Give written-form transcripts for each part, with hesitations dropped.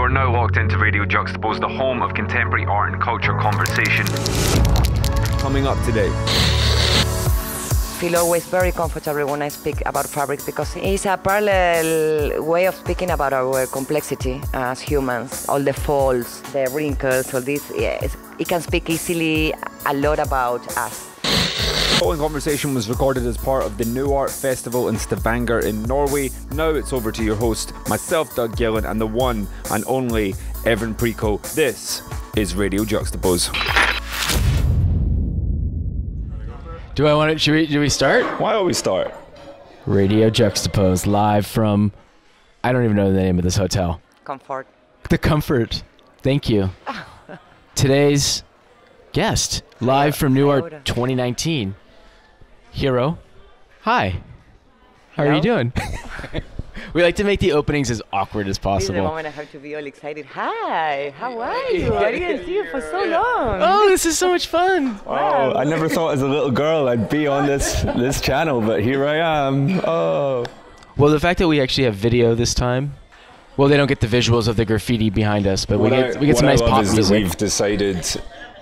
are now locked into Radio Juxtapoz, the home of contemporary art and culture conversation. Coming up today. I feel always very comfortable when I speak about fabric because it's a parallel way of speaking about our complexity as humans. All the folds, the wrinkles, all this, it can speak easily a lot about us. The following conversation was recorded as part of the Nuart Festival in Stavanger in Norway. Now it's over to your host, myself, Doug Gillen, and the one and only Evan Preco. This is Radio Juxtapoz. Do I want it? Should we start? Why don't we start? Radio Juxtapoz, live from, I don't even know the name of this hotel. Comfort. The Comfort. Thank you. Today's guest, live from Nuart 2019. Hyuro. Hi. How are you doing? We like to make the openings as awkward as possible. This is the moment I have to be all excited. Hi, how are you? I didn't see you for so long. Oh, this is so much fun. Wow. Oh, I never thought as a little girl I'd be on this channel, but here I am. Oh. Well, the fact that we actually have video this time, well, they don't get the visuals of the graffiti behind us, but we get some nice pop music. We've decided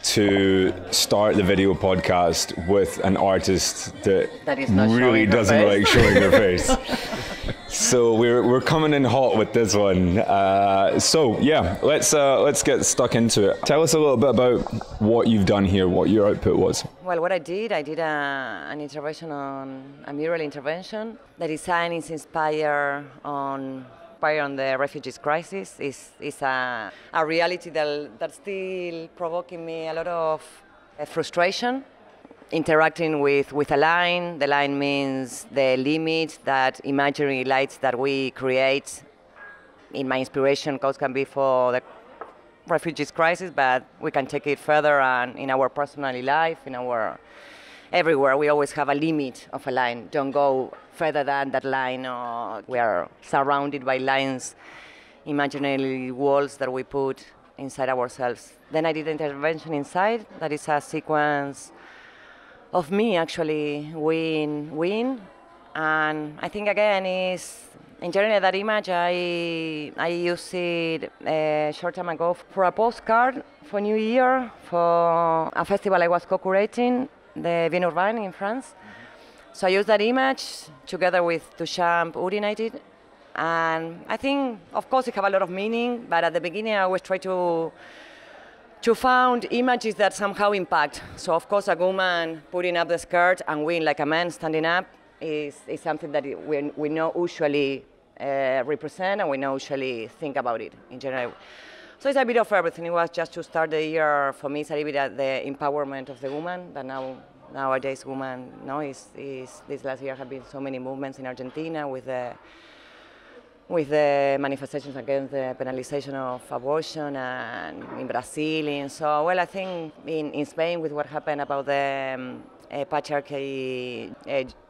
to start the video podcast with an artist that really doesn't like showing her face. So we're coming in hot with this one. So yeah, let's get stuck into it. Tell us a little bit about what you've done here, what your output was. Well, what I did an intervention on a mural intervention. The design is inspired on the refugees crisis. Is a reality that's still provoking me a lot of frustration. Interacting with a line. The line means the limit that imaginary lights that we create. In my inspiration, cause can be for the refugees crisis, but we can take it further and in our personal life, everywhere we always have a limit of a line. Don't go further than that line, or we are surrounded by lines, imaginary walls that we put inside ourselves. Then I did the intervention inside. That is a sequence of me actually win, and I think again is in general that image I used it a short time ago for a postcard for New Year for a festival I was co-curating, the Bien Urbain in France. So I used that image together with Duchamp urinated, and I think of course it have a lot of meaning, but at the beginning I always try to find images that somehow impact. So of course a woman putting up the skirt and win like a man standing up is something that we know usually represent, and we know usually think about it in general. So it's a bit of everything. It was just to start the year for me. It's a little bit at the empowerment of the woman that nowadays woman is this last year have been so many movements in Argentina with the manifestations against the penalization of abortion, and in Brazil, and so, well, I think in Spain with what happened about the patriarchy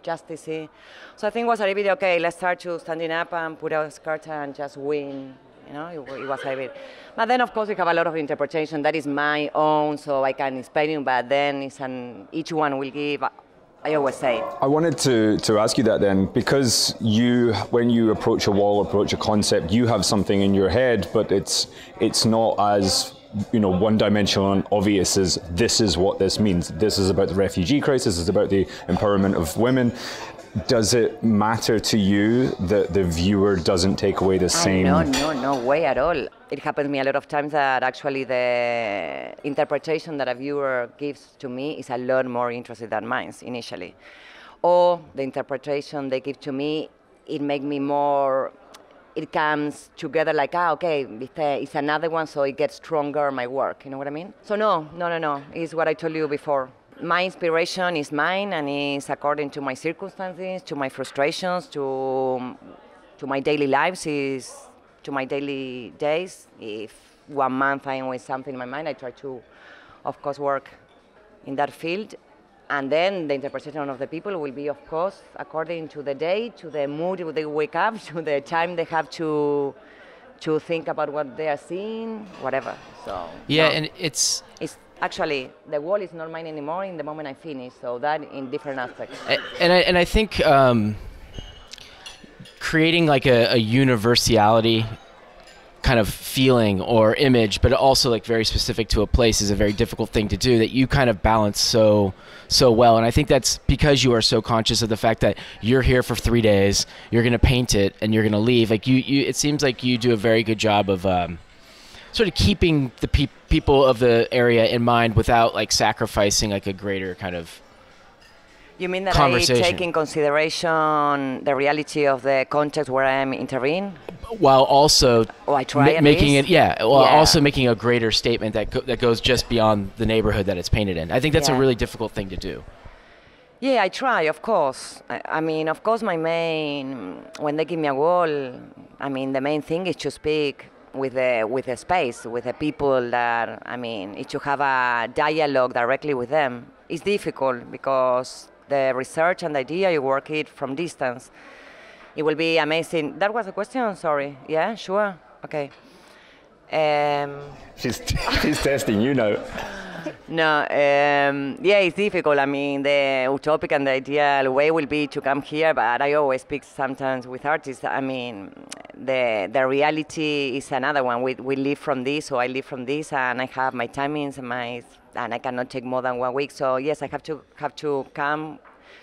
justice. So I think it was a little bit, okay, let's start to standing up and put out a skirt and just win, it was a bit. But then, of course, we have a lot of interpretation. That is my own, so I can explain it, but then each one will give, I always say. I wanted to ask you that then, because when you approach a wall, approach a concept, you have something in your head, but it's not as one-dimensional and obvious as this is what this means. This is about the refugee crisis. It's about the empowerment of women. Does it matter to you that the viewer doesn't take away the same? No way at all. It happens to me a lot of times that actually the interpretation that a viewer gives to me is a lot more interesting than mine initially. Or the interpretation they give to me, it makes me more, it comes together like, okay, it's another one, so it gets stronger, my work, you know what I mean? So no, it's what I told you before. My inspiration is mine, and is according to my circumstances, to my frustrations, to my daily lives, to my daily days. If 1 month I'm with something in my mind, I try to, of course, work in that field. And then the interpretation of the people will be, of course, according to the day, to the mood they wake up, to the time they have to think about what they are seeing, whatever. So yeah, and it's actually, the wall is not mine anymore in the moment I finish, so that in different aspects. And I think creating like a universality kind of feeling or image, but also like very specific to a place is a very difficult thing to do that you kind of balance so well. And I think that's because you are so conscious of the fact that you're here for 3 days, you're going to paint it, and you're going to leave. Like you it seems like you do a very good job of sort of keeping the people of the area in mind without like sacrificing like a greater kind of You mean that I take in consideration the reality of the context where I am intervening? While also I try making it, also making a greater statement that goes just beyond the neighborhood that it's painted in. I think that's a really difficult thing to do. Yeah, I try, of course. I mean, of course, when they give me a wall, I mean, the main thing is to speak with the space, with the people that, I mean, is to have a dialogue directly with them. It's difficult because the research and the idea, you work it from distance. It will be amazing. That was a question, sorry. Yeah, sure, okay. She's testing, you know. No, yeah, it's difficult. I mean, the utopic and the ideal way will be to come here, but I always speak sometimes with artists. I mean, the reality is another one. We live from this, so I live from this, and I have my timings and I cannot take more than 1 week. So yes, I have to come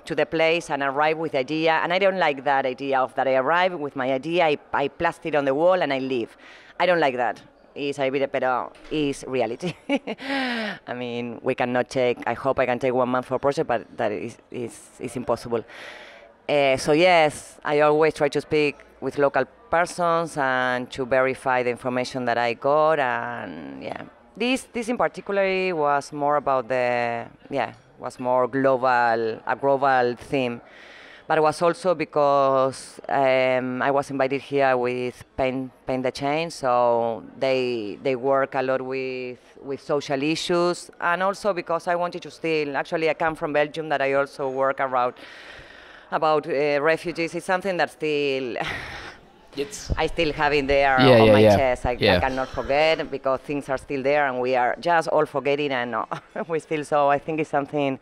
to the place and arrive with the idea, and I don't like that idea of that I arrive with my idea, I plaster it on the wall, and I leave. I don't like that. It's a bit better. Is reality. I mean, we cannot take. I hope I can take 1 month for a project, but that is impossible. So yes, I always try to speak with local persons and to verify the information that I got. And yeah, this in particular was more about was more global, a global theme. But it was also because I was invited here with Paint the Change, so they work a lot with social issues, and also because I wanted to still, actually I come from Belgium, that I also work about refugees. It's something that still, I still have in there on my chest. I cannot forget, because things are still there and we are just all forgetting, and we still, so I think it's something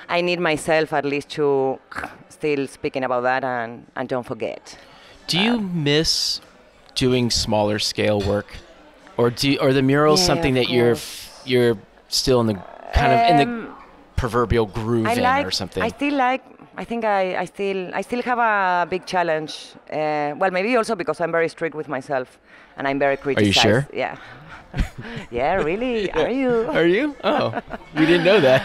I need myself at least to still speaking about that and don't forget. Do you miss doing smaller scale work, or the murals something that you're still in the kind of in the proverbial groove or something? I think I still have a big challenge. Well, maybe also because I'm very strict with myself and I'm very criticized. Are you sure? Yeah. Yeah, really? Are you? Are you? Oh, we didn't know that.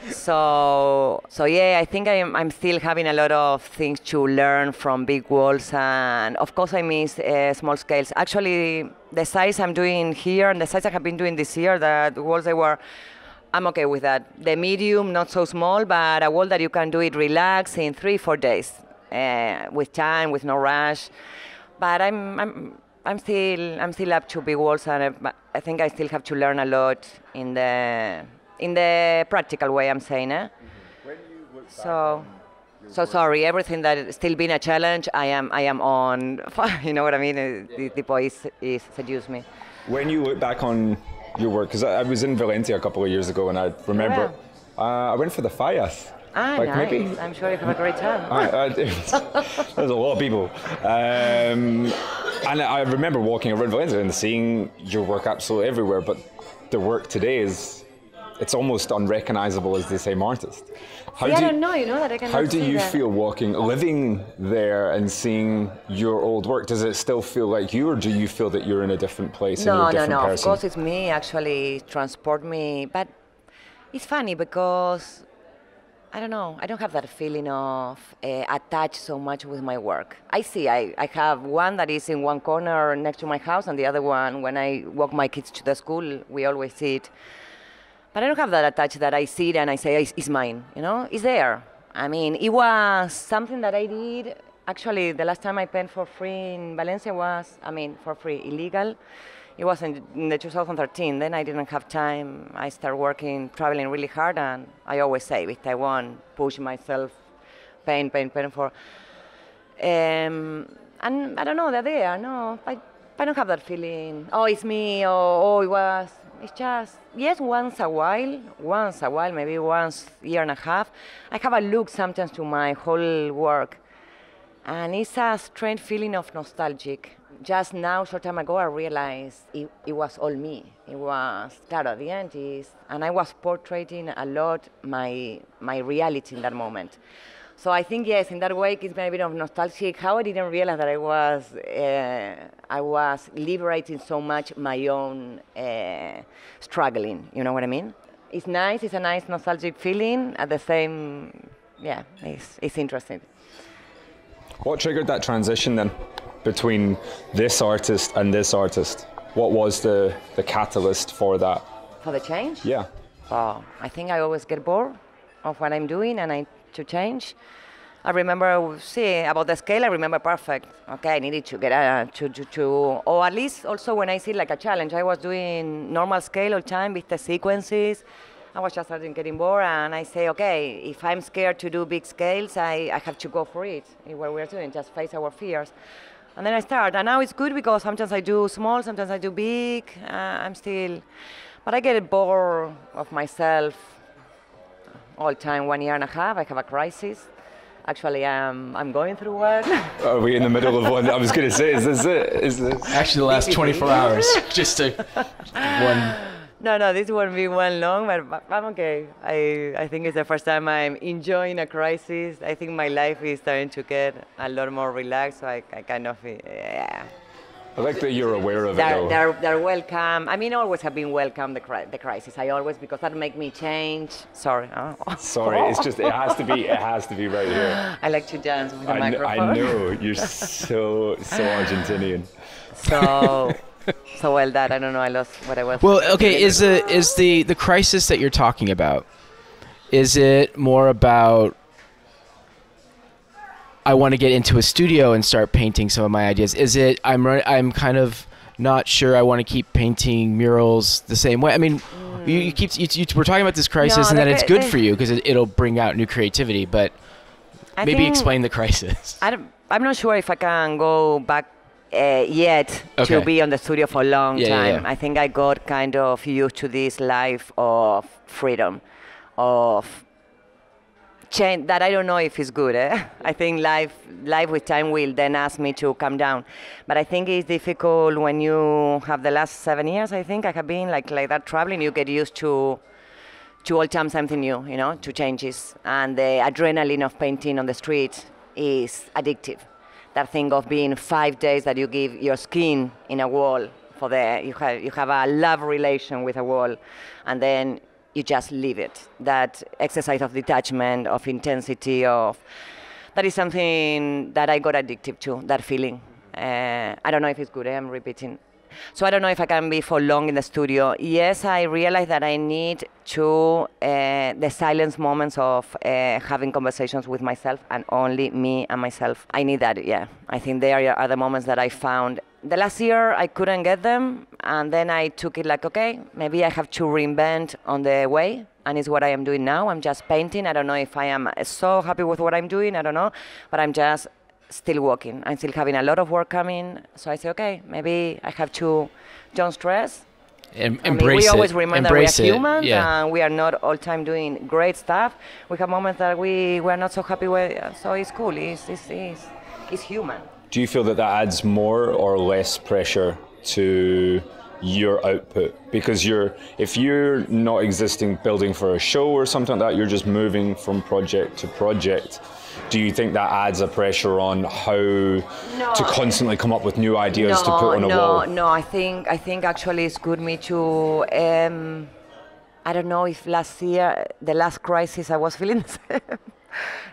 So yeah, I think I'm still having a lot of things to learn from big walls, and of course I miss small scales. Actually, the size I'm doing here and the size I have been doing this year, the walls I'm okay with that. The medium, not so small, but a wall that you can do it relaxed in 3-4 days, with time, with no rush. But I'm still up to big walls, and I think I still have to learn a lot in the practical way, I'm saying. When you look back sorry, everything that is still been a challenge, I am on. You know what I mean? The voice is seduce me. When you look back on your work, because I was in Valencia a couple of years ago, and I remember I went for the Fallas. Nice. Maybe, I'm sure you have a great time. There's a lot of people. And I remember walking around Valencia and seeing your work absolutely everywhere, but the work today it's almost unrecognizable as the same artist. I don't know, that I can. How do you feel living there and seeing your old work? Does it still feel like you, or do you feel that you're in a different place and you're a different person? Of course it's me, actually transport me. But it's funny because, I don't know, I don't have that feeling of attached so much with my work. I have one that is in one corner next to my house, and the other one, when I walk my kids to the school, we always see it. But I don't have that attached that I see it and I say, it's mine, It's there. I mean, it was something that I did. Actually, the last time I painted for free in Valencia was, for free, illegal. It was in the 2013. Then I didn't have time. I started traveling really hard, and I always say, if I won't push myself, paint for. And I don't know, they're there. No, I don't have that feeling. Oh, it's me. Oh, it was. It's just, yes, once a while, maybe once year and a half, I have a look sometimes to my whole work. And it's a strange feeling of nostalgic. just now, short time ago, I realized it was all me. It was, claro, at the end and I was portraying a lot my reality in that moment. So I think, yes, in that way, it's been a bit of nostalgic. How I didn't realize that I was liberating so much my own struggling, you know what I mean? It's nice, it's a nice nostalgic feeling. At the same, yeah, it's interesting. What triggered that transition then between this artist and this artist? What was the catalyst for that? For the change? Yeah. Oh, I think I always get bored of what I'm doing and I to change. I remember, about the scale, I remember perfect. Okay, I needed to get or at least also when I see like a challenge. I was doing normal scale all the time with the sequences. I was just starting getting bored, and I say, okay, if I'm scared to do big scales, I have to go for it. What we're doing, just face our fears. And then I start, and now it's good because sometimes I do small, sometimes I do big. But I get bored of myself all the time. 1 year and a half, I have a crisis. Actually, I'm going through one. Are we in the middle of one? I was going to say, is this it? Is this? Actually, the last 24 hours, just one. No, this won't be one long, but I'm okay. I think it's the first time I'm enjoying a crisis. I think my life is starting to get a lot more relaxed, so I kind of, yeah. I like that you're aware of it, though. They're welcome. I mean, I always have been welcome, the crisis. I always, because that make me change. Sorry. Oh. Sorry, it's just, it has to be right here. I like to dance with the microphone. I know, you're so Argentinian. So well that I don't know. I lost what I was. Well, okay. Is the crisis that you're talking about? Is it more about I want to get into a studio and start painting some of my ideas? Is it I'm kind of not sure I want to keep painting murals the same way? I mean, you we're talking about this crisis and that it's good for you because it'll bring out new creativity. But maybe explain the crisis. I'm not sure if I can go back. Yet to be on the studio for a long time. I think I got kind of used to this life of freedom, of change that I don't know if it's good. I think life with time will then ask me to calm down. But I think it's difficult when you have the last 7 years, I think I have been like that traveling, you get used to all time something new, you know, to changes. And the adrenaline of painting on the street is addictive. That thing of being 5 days that you give your skin in a wall you have a love relation with a wall, and then you just leave it. That exercise of detachment, of intensity, that is something that I got addicted to. That feeling. I don't know if it's good. I'm repeating. So I don't know if I can be for long in the studio. Yes, I realize that I need to the silence moments of having conversations with myself and only me and myself. I need that, yeah. I think there are the moments that I found. The last year I couldn't get them, and then I took it like, okay, maybe I have to reinvent on the way, and it's what I am doing now. I'm just painting. I don't know if I am so happy with what I'm doing, I don't know, but I'm just still working. I'm still having a lot of work coming, so I say, okay, maybe I have to don't stress. Embrace we always remember that we are humans, yeah. And we are not all time doing great stuff. We have moments that we're not so happy with, so it's cool. It's human. Do you feel that adds more or less pressure to your output? Because if you're not existing building for a show or something like that, you're just moving from project to project. Do you think that adds a pressure on how to constantly come up with new ideas to put on a wall? No, I think actually it's good me to, I don't know if last year, the last crisis I was feeling the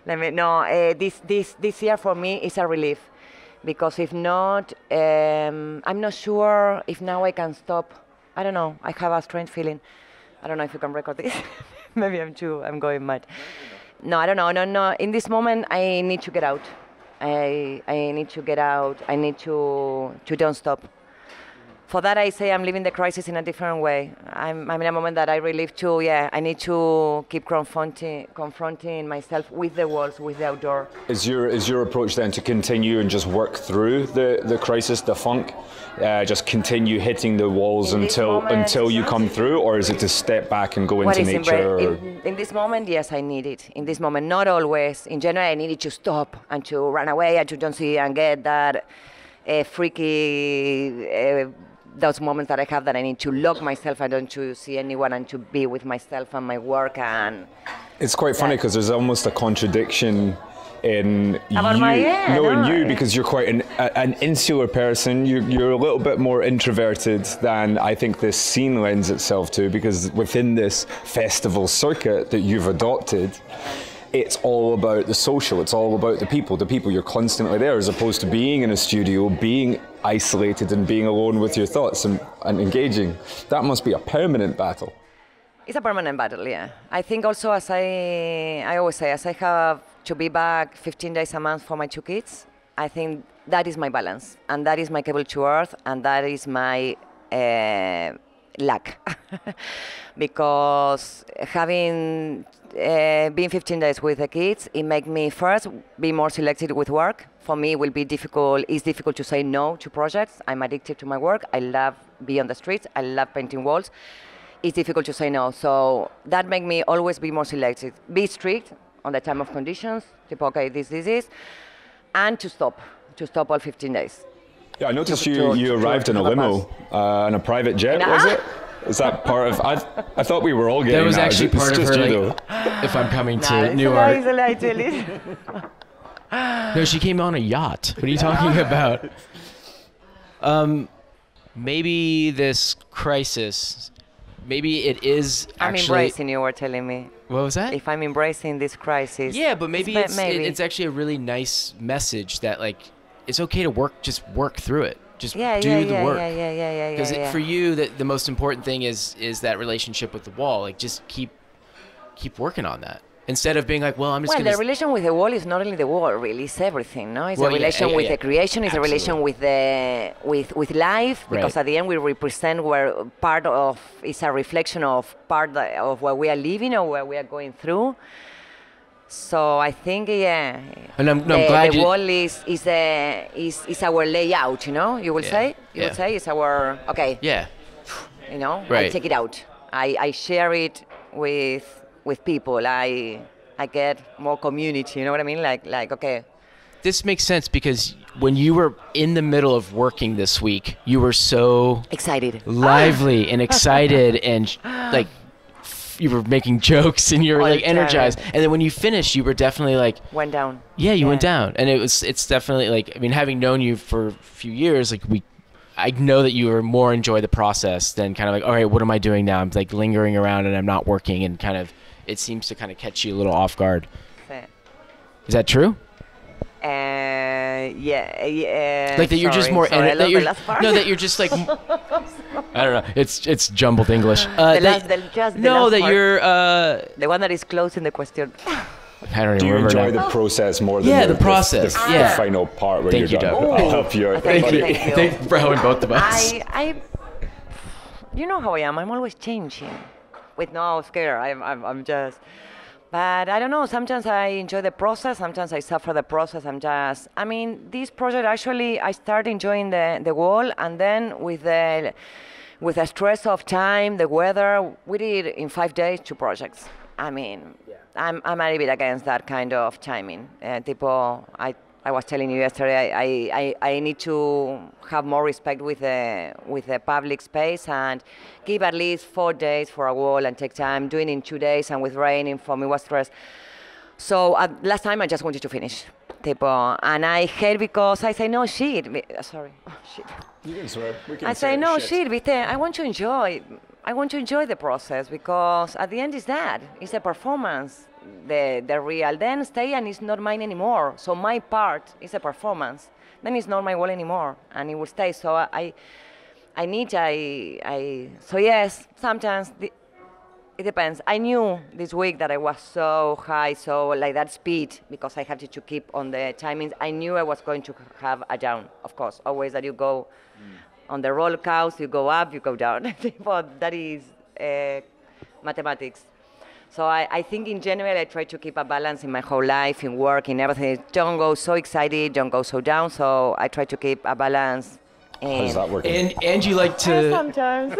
same. This year for me is a relief. Because if not, I'm not sure if now I can stop. I don't know, I have a strange feeling. I don't know if you can record this. Maybe I'm going mad. No, I don't know. No. In this moment, I need to get out. I need to get out. I need to don't stop. For that, I say I'm living the crisis in a different way. I'm in a moment that I relive too. Yeah, I need to keep confronting myself with the walls, with the outdoor. Is your approach then to continue and just work through the crisis, the funk, just continue hitting the walls until you come through, or is it to step back and go into nature? In this moment, yes, I need it. In this moment, not always. In general, I needed to stop and to run away and to don't see and get that freaky, those moments that I have that I need to lock myself, I don't to see anyone and to be with myself and my work. And it's quite funny because there's almost a contradiction in you, because you're quite an insular person. You're a little bit more introverted than I think this scene lends itself to, because within this festival circuit that you've adopted, it's all about the social, it's all about the people. You're constantly there, as opposed to being in a studio, being isolated and being alone with your thoughts and engaging. That must be a permanent battle. It's a permanent battle, yeah. I think also, as I always say, as I have to be back 15 days a month for my 2 kids, I think that is my balance, and that is my cable to earth, and that is my luck. Because having been 15 days with the kids, it makes me first be more selective with work. For me, it will be difficult. It's difficult to say no to projects. I'm addicted to my work. I love being on the streets. I love painting walls. It's difficult to say no. So that makes me always be more selective. Be strict on the time of conditions. Tipo, okay, this is, and to stop all 15 days. Yeah, I noticed you arrived in a limo, in a private jet, was it? Is that part of? I thought we were all getting that. Was that. Actually part of her. Like, if I'm coming to Nuart. No, she came on a yacht. What are you talking about? Maybe this crisis. Maybe it is actually. I'm embracing. You were telling me. What was that? If I'm embracing this crisis. Yeah, but maybe it's actually a really nice message that, like, it's okay to just work through it. Just do the work. Yeah. Because for you, the most important thing is that relationship with the wall. Like, just keep working on that. Instead of being like, well, I'm just going to... Well, the relation with the wall is not only the wall, really. It's everything, no? It's a relation with the creation. It's a relation with with life. Because at the end, we represent where part of... It's a reflection of part of what we are living or what we are going through. So I think, and I'm glad the wall is our layout, you know? You will say? You will say it's our... Okay. Yeah. You know? Right. I take it out. I share it with people. I get more community, you know what I mean? Like okay. This makes sense because when you were in the middle of working this week, you were so excited, lively and excited, and like you were making jokes and you were like energized. And then when you finished, you were definitely like went down. Yeah, you went down, and it's definitely like, I mean, having known you for a few years, like I know that you were more enjoy the process than kind of like, all right, what am I doing now? I'm like lingering around and I'm not working, and kind of. It seems to kind of catch you a little off guard. Is that true? Yeah. Like that you're just more... that you're just like... I don't know. It's jumbled English. That you're... the one that is closing the question. I don't even remember. Do you enjoy the process more than the process? The final part where you're done? I'll help you. Thank you. Thank you for helping both of us. You know how I am. I'm always changing. With no scare, I'm just, but I don't know. Sometimes I enjoy the process. Sometimes I suffer the process. I mean, this project actually, I started enjoying the wall, and then with the stress of time, the weather, we did in 5 days 2 projects. I mean, I'm a little bit against that kind of timing. I was telling you yesterday, I need to have more respect with the public space and give at least 4 days for a wall and take time. Doing it in 2 days and with raining for me was stress. So last time I just wanted to finish. And I hate because I say no shit. Sorry, shit. You can swear. I say no shit. I want to enjoy. I want to enjoy the process because at the end it's that. It's a performance. The real. Then stay and it's not mine anymore. So my part is a performance. Then it's not my wall anymore, and it will stay. So So yes, sometimes it depends. I knew this week that I was so high, so like that speed, because I had to keep on the timings. I knew I was going to have a down, of course. Always that you go on the roller coaster, you go up, you go down. But that is mathematics. So I think in general, I try to keep a balance in my whole life, in work, in everything. Don't go so excited, don't go so down. So I try to keep a balance. How's that working? And you like to... Sometimes.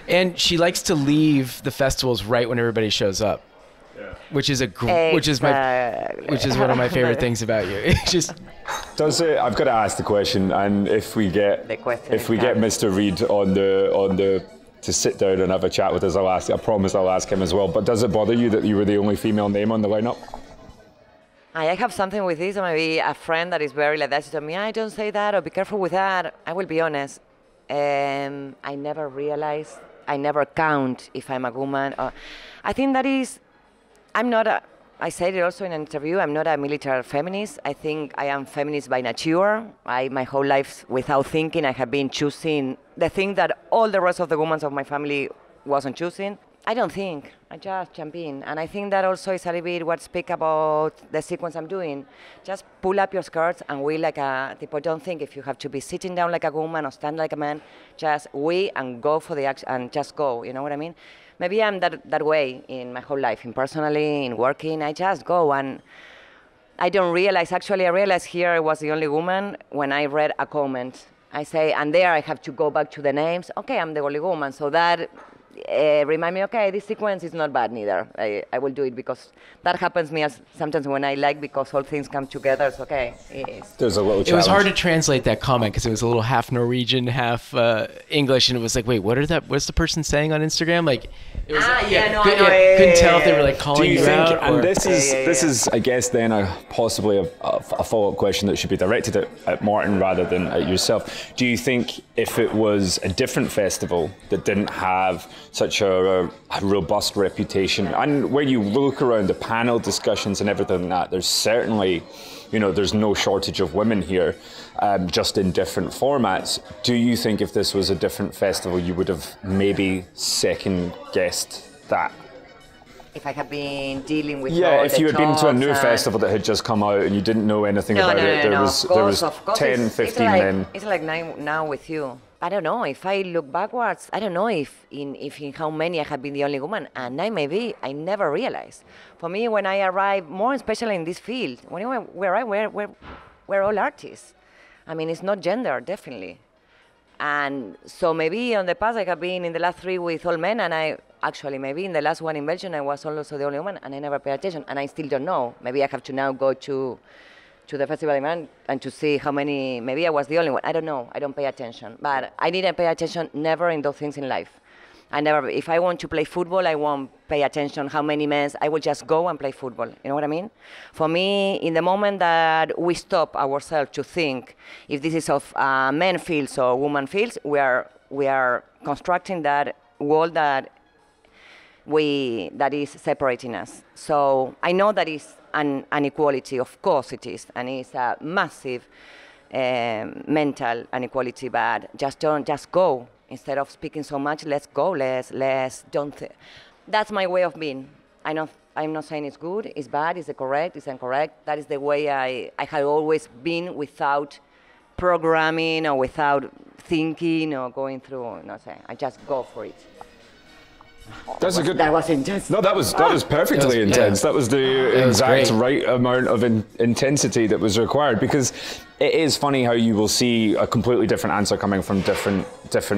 And she likes to leave the festivals right when everybody shows up. which is which is one of my favorite things about you. It's just Does it? I've got to ask the question, and if we get Mr. Reed on the to sit down and have a chat with us, I promise I'll ask him as well. But does it bother you that you were the only female name on the lineup? I have something with this, or maybe a friend that is very like that. She told me, "I don't say that, or be careful with that." I will be honest. I never realize, I never count if I'm a woman. I think that is, I'm not a, I said it also in an interview, I'm not a military feminist. I think I am feminist by nature. My whole life, without thinking, I have been choosing the thing that all the rest of the women of my family wasn't choosing. I don't think, I just jump in. And I think that also is a little bit what speak about the sequence I'm doing. Just pull up your skirts and we like a, people don't think if you have to be sitting down like a woman or stand like a man, just we and go for the action and just go, you know what I mean? Maybe I'm that way in my whole life, in personally, in working, I just go and I don't realize, actually I realized here I was the only woman when I read a comment. I say, and there I have to go back to the names, okay, I'm the only woman, so that remind me, okay, this sequence is not bad neither. I will do it because that happens me as sometimes when I like because all things come together. It's okay. There's a little challenge. It was hard to translate that comment because it was a little half Norwegian, half English, and it was like, wait, what's the person saying on Instagram? Like, it was couldn't tell if they were like calling you out. And this is, I guess, then possibly a follow-up question that should be directed at Martin rather than at yourself. Do you think if it was a different festival that didn't have such a robust reputation, and when you look around the panel discussions and everything like that, there's certainly, there's no shortage of women here, just in different formats. Do you think if this was a different festival, you would have maybe second-guessed that? If I had been dealing with if you had been to a new festival that had just come out and you didn't know anything about it, there was 10, 15 men. It's like now with you. I don't know, if I look backwards, I don't know if in how many I have been the only woman, and I never realized. For me, when I arrived, more especially in this field, we're all artists. I mean, it's not gender, definitely. And so maybe on the past I have been in the last 3 with all men, and maybe in the last one in Belgium I was also the only woman, and I never paid attention, and I still don't know. Maybe I have to now go to the festival event and to see how many, maybe I was the only one. I don't know, I don't pay attention. But I didn't pay attention never in those things in life. If I want to play football, I won't pay attention how many men, I will just go and play football. You know what I mean? For me, in the moment that we stop ourselves to think if this is of men fields or woman fields, we are constructing that wall that is separating us. So I know that is an inequality, of course it is, and it's a massive mental inequality, but just go. Instead of speaking so much, let's go, let's don't. That's my way of being. I'm not saying it's good, it's bad, it's correct, it's incorrect. That is the way I have always been without programming or without thinking or going through, I just go for it. That was intense. No, that was perfectly intense. That was the exact right amount of intensity that was required, because it is funny how you will see a completely different answer coming from different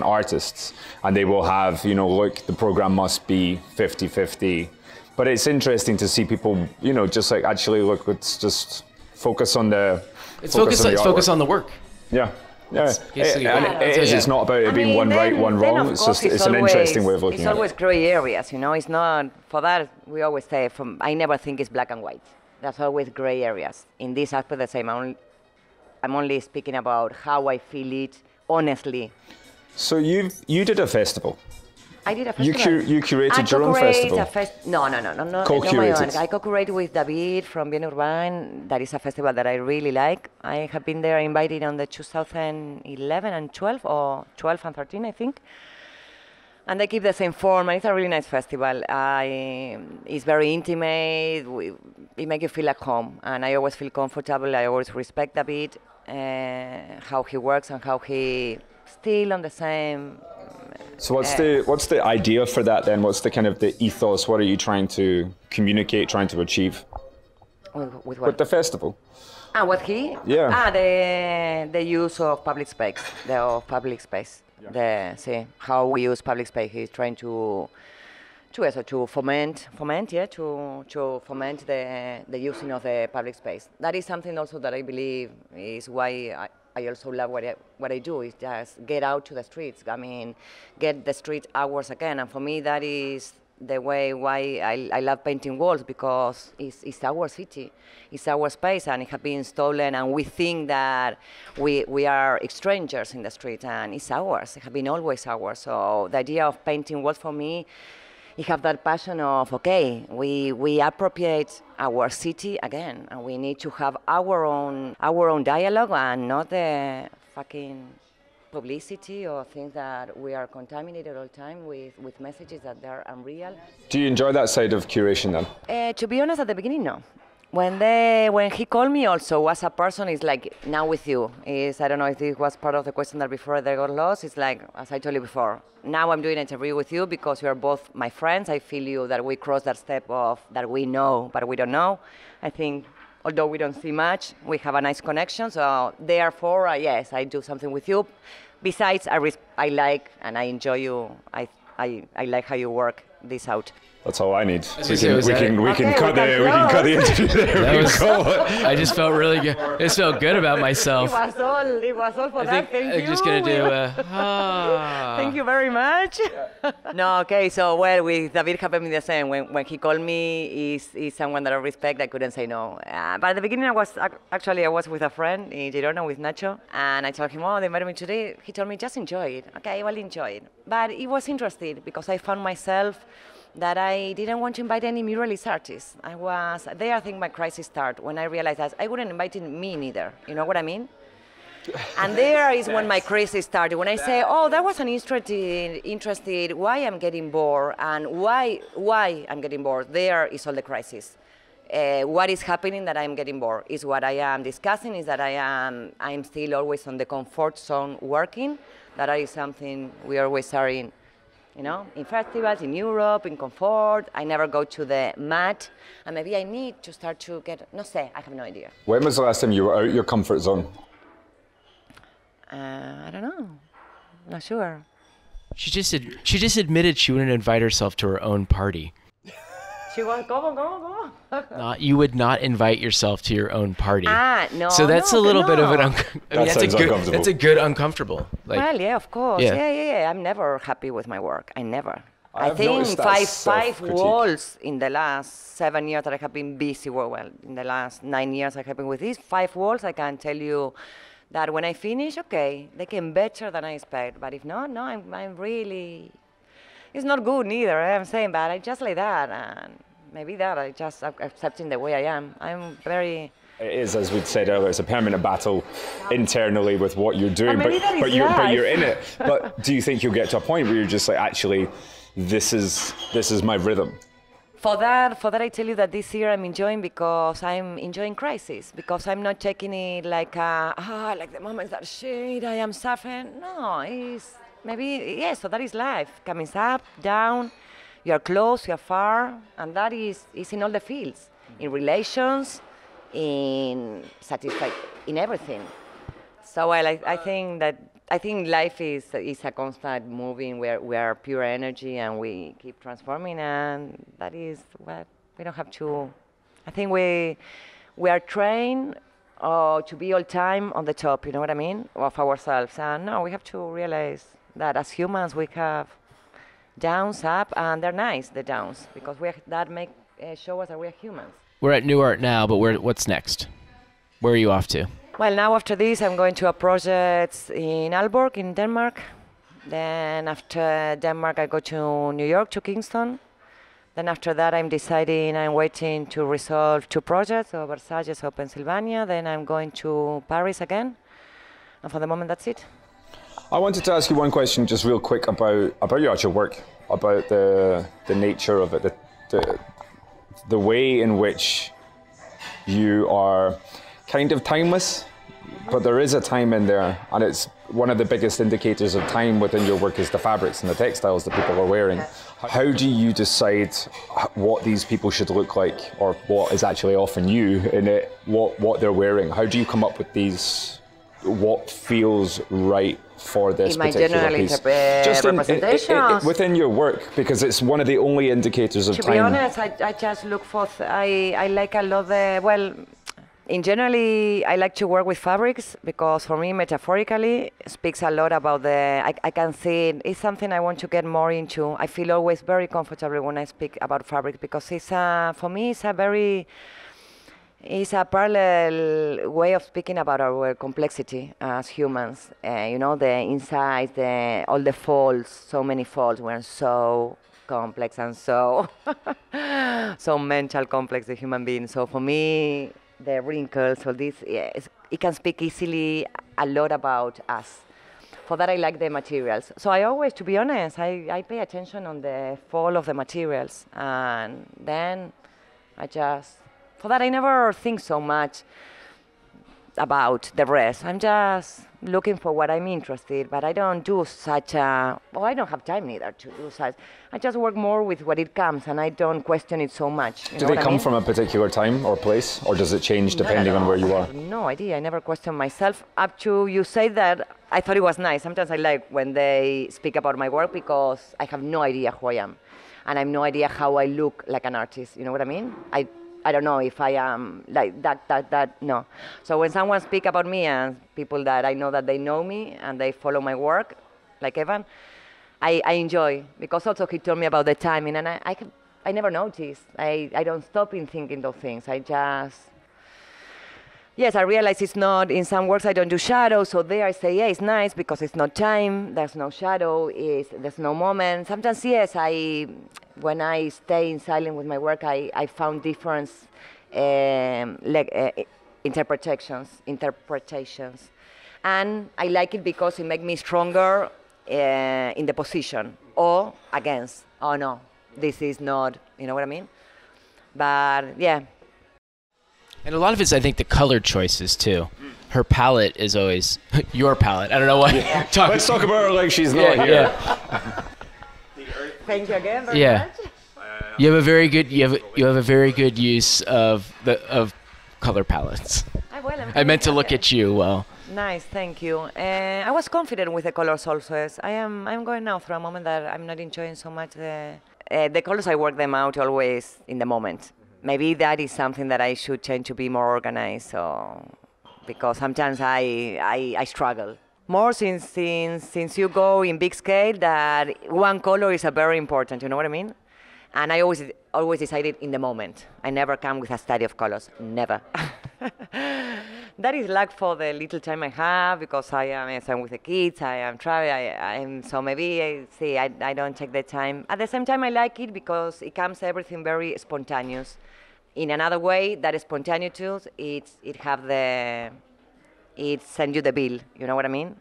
artists, and they will have, look, the program must be 50-50. But it's interesting to see people, just like, actually, look, let's just focus on the focus on the work. Yeah. Yeah, it's not about it being one right, one wrong. It's an interesting way of looking at it. It's always gray areas, It's not, for that, we always say, I never think it's black and white. There's always gray areas. In this aspect, the same. I'm only speaking about how I feel it, honestly. So you did a festival. I did a festival. You curated your own festival? No. Co-curated. I co-curated with David from Beal Urban. That is a festival that I really like. I have been there invited on the 2011 and 12, or 12 and 13, I think. And they keep the same form, and it's a really nice festival. It's very intimate. It makes you feel at home, and I always feel comfortable. I always respect David, how he works and how he still on the same. So what's the idea for that then? What's the kind of the ethos? What are you trying to communicate, trying to achieve? With what? With the festival. What he? Yeah. The use of public space. How we use public space. He's trying to to foment the using of the public space. That is something also that I believe is why I also love what I do, is just get out to the streets. I mean, get the street ours again. And for me, that is the way why I love painting walls, because it's our city, it's our space, and it has been stolen, and we think that we are strangers in the street, and it's ours. It has been always ours. So the idea of painting walls for me, you have that passion of, okay, we appropriate our city again, and we need to have our own dialogue, and not the fucking publicity or things that we are contaminated all the time with messages that they're unreal. Do you enjoy that side of curation then? To be honest, at the beginning, no. When he called me also as a person, it's like, now with you. I don't know if this was part of the question that before they got lost. It's like, as I told you before, now I'm doing an interview with you because you are both my friends. I feel you that we cross that step of that we know, but we don't know. I think, although we don't see much, we have a nice connection. So therefore, yes, I do something with you. Besides, I like and I enjoy you. I like how you work this out. That's all I need. We can cut the interview there. I just felt really good. I just felt good about myself. It was all for that. Thank you. I'm just gonna do Thank you very much. No, okay. So with David happened me the same. When he called me, he's someone that I respect. I couldn't say no. But at the beginning, I was with a friend in Girona with Nacho, and I told him, "Oh, they invited me today." He told me, "Just enjoy it." Okay, well, enjoy it. But it was interesting because I found myself that I didn't want to invite any muralist artists. I think my crisis started when I realized that I wouldn't invite me neither. You know what I mean? And there is when my crisis started. When I say, oh, that was an interested why I'm getting bored, and why I'm getting bored, there is all the crisis. What is happening that I'm getting bored is what I am discussing, is that I'm still always on the comfort zone working. That is something we always are in. You know, in festivals, in Europe, in comfort. I never go to the mat, and maybe I need to start to get, I have no idea. When was the last time you were out your comfort zone? I don't know, not sure. She just admitted she wouldn't invite herself to her own party. She was, go. You would not invite yourself to your own party. No. So that's a little bit of an uncomfortable. That's a good uncomfortable. Well, yeah, of course. Yeah. I'm never happy with my work. I never. I think five walls in the last 7 years that I have been busy. Well, in the last 9 years I have been with these 5 walls. I can tell you that when I finish, okay, they came better than I expect. But if not, no, I'm really. It's not good neither. I'm saying, but I just like that, and maybe that I just accepting the way I am. I'm very. It is, as we'd said earlier, it's a permanent battle internally with what you're doing, but you're in it. But do you think you'll get to a point where you're just like, actually, this is my rhythm? For that, I tell you that this year I'm enjoying because I'm enjoying crisis, because I'm not taking it like like the moments that shit, I am suffering. No, it's. Maybe, yes, so that is life. Coming up, down, you are close, you are far, and that is in all the fields, in relations, in satisfaction, in everything. So I think life is a constant moving. We are pure energy, and we keep transforming, and that is what we don't have to. I think we are trained to be all time on the top. You know what I mean, of ourselves, and no, we have to realize that as humans we have downs, up, and they're nice, the downs, because that make show us that we are humans. We're at Nuart now, but what's next? Where are you off to? Well, now after this I'm going to a project in Aalborg in Denmark. Then after Denmark I go to New York, to Kingston. Then after that I'm waiting to resolve 2 projects, so Versailles or Pennsylvania. Then I'm going to Paris again. And for the moment that's it. I wanted to ask you one question, just real quick, about your actual work, about the nature of it, the way in which you are kind of timeless, but there is a time in there, and it's one of the biggest indicators of time within your work is the fabrics and the textiles that people are wearing. How do you decide what these people should look like, or what is actually often you in it, what they're wearing? How do you come up with these, what feels right for this in my particular general piece? Representations. Within your work, because it's one of the only indicators of To time. be honest, I just look for, I like a lot in generally, I like to work with fabrics because for me, metaphorically, it speaks a lot about I can see it's something I want to get more into. I feel always very comfortable when I speak about fabric because for me, it's a parallel way of speaking about our complexity as humans. The insides, all the folds, so many folds. We're so complex and so mental complex, the human being. So for me, the wrinkles, all this, it can speak easily a lot about us. For that, I like the materials. So I always, to be honest, I pay attention on the fall of the materials. And then for that, I never think so much about the rest. I'm just looking for what I'm interested, but I don't do I don't have time either to do such. I just work more with what it comes, and I don't question it so much. Do they come from a particular time or place, or does it change depending on where you are? I have no idea. I never question myself. Up to you say that, I thought it was nice. Sometimes I like when they speak about my work because I have no idea who I am, and I have no idea how I look like an artist. You know what I mean? I don't know if I am like that, no. So when someone speak about me and people that I know that they know me and they follow my work, like Evan, I enjoy, because also he told me about the timing and I never noticed. I don't stop in thinking those things. Yes, I realize it's not, in some works I don't do shadow, so there I say, yeah, it's nice because it's not time, there's no shadow, there's no moment. Sometimes, yes, when I stay in silence with my work, I found different interpretations. And I like it because it makes me stronger in the position, or against, oh no, this is not, you know what I mean? But yeah. And a lot of it's, I think, the color choices, too. Her palette is always your palette. I don't know why. Yeah. Let's talk about her like she's not here. Yeah. Thank you again very much. You have a very good use of color palettes. I meant to look at you. Well. Nice, thank you. I was confident with the colors also. I'm going now through a moment that I'm not enjoying so much the colors. I work them out always in the moment. Maybe that is something that I should change to be more organized, because sometimes I struggle. More since you go in big scale, that one color is a very important, you know what I mean? And I always decided in the moment. I never come with a study of colors, never. That is luck for the little time I have, because I'm with the kids, I am traveling, so maybe I don't take the time. At the same time, I like it because it comes everything very spontaneous. In another way, that spontaneity, it sends you the bill, you know what I mean?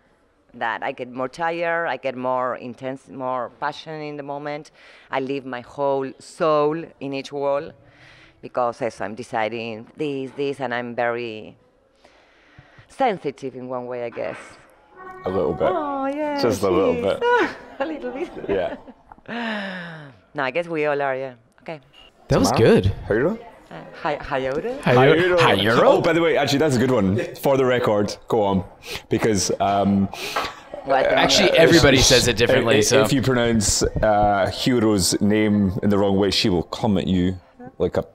That I get more tired, I get more intense, more passion in the moment. I leave my whole soul in each wall, because as I'm deciding this, and I'm very sensitive in one way, I guess. A little bit. Oh, yeah. Just a little bit. A little bit. Yeah. No, I guess we all are, yeah. Okay. That was good. Hyuro? Hyuro? Hyuro? Oh, by the way, actually, that's a good one. For the record, go on. Because... actually, everybody says it differently. If you pronounce Hyuro's name in the wrong way, she will come at you like a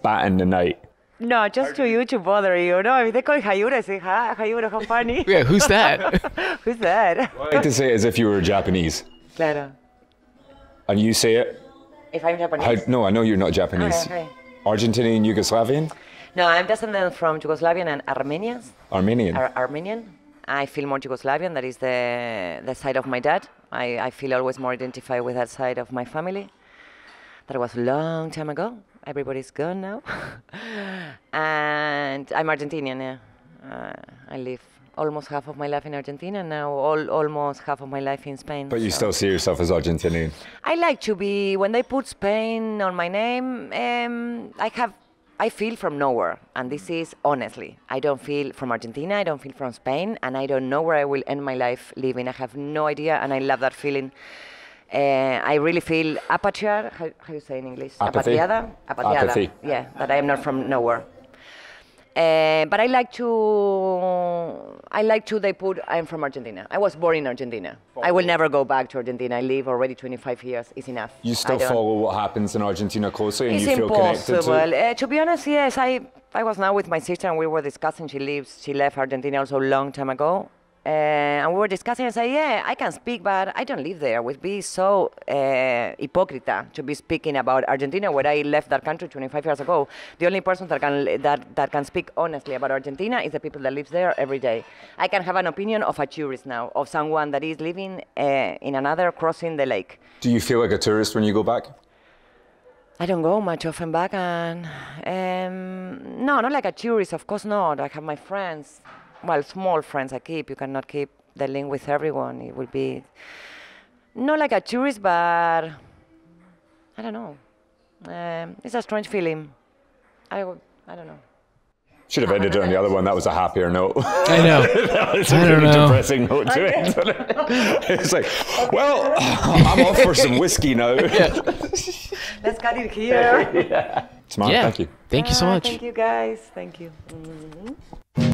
bat in the night. No, just to you, to bother you. No, if they call Hyuro, I say, Hyuro, how funny. Yeah, who's that? Who's that? I like to say it as if you were Japanese. Claro. And you say it? If I'm Japanese? No, I know you're not Japanese. Okay. Argentinian, Yugoslavian? No, I'm descendant from Yugoslavian and Armenians. Armenian? Armenian. I feel more Yugoslavian. That is the side of my dad. I feel always more identified with that side of my family. That was a long time ago. Everybody's gone now. And I'm Argentinian, yeah. I live almost half of my life in Argentina, and now almost half of my life in Spain. But you still see yourself as Argentinian? I like to be, when they put Spain on my name, I feel from nowhere, and this is honestly. I don't feel from Argentina, I don't feel from Spain, and I don't know where I will end my life living. I have no idea, and I love that feeling. I really feel how you say in English? Apathy. Apathiada? Apathy. Yeah, that I am not from nowhere. But I like to they put, I'm from Argentina. I was born in Argentina. I will never go back to Argentina. I live already 25 years. It's enough. You still follow what happens in Argentina closely, and it's you feel connected to it? To be honest, yes. I was now with my sister and we were discussing. She left Argentina also a long time ago. And we were discussing and say, yeah, I can speak, but I don't live there. It would be so hypocrite to be speaking about Argentina, where I left that country 25 years ago. The only person that can speak honestly about Argentina is the people that live there every day. I can have an opinion of a tourist now, of someone that is living in another, crossing the lake. Do you feel like a tourist when you go back? I don't go much often back, and no, not like a tourist, of course not. I have my friends. Well, small friends I keep. You cannot keep the link with everyone. It will be not like a tourist, but I don't know. It's a strange feeling. I don't know. Should have ended it on the other one. That was a happier note. I know. That was a really depressing note to it. It's like, well, I'm off for some whiskey now. Let's cut it here. Smart, thank you. Thank you so much. Thank you, guys. Thank you. Mm-hmm.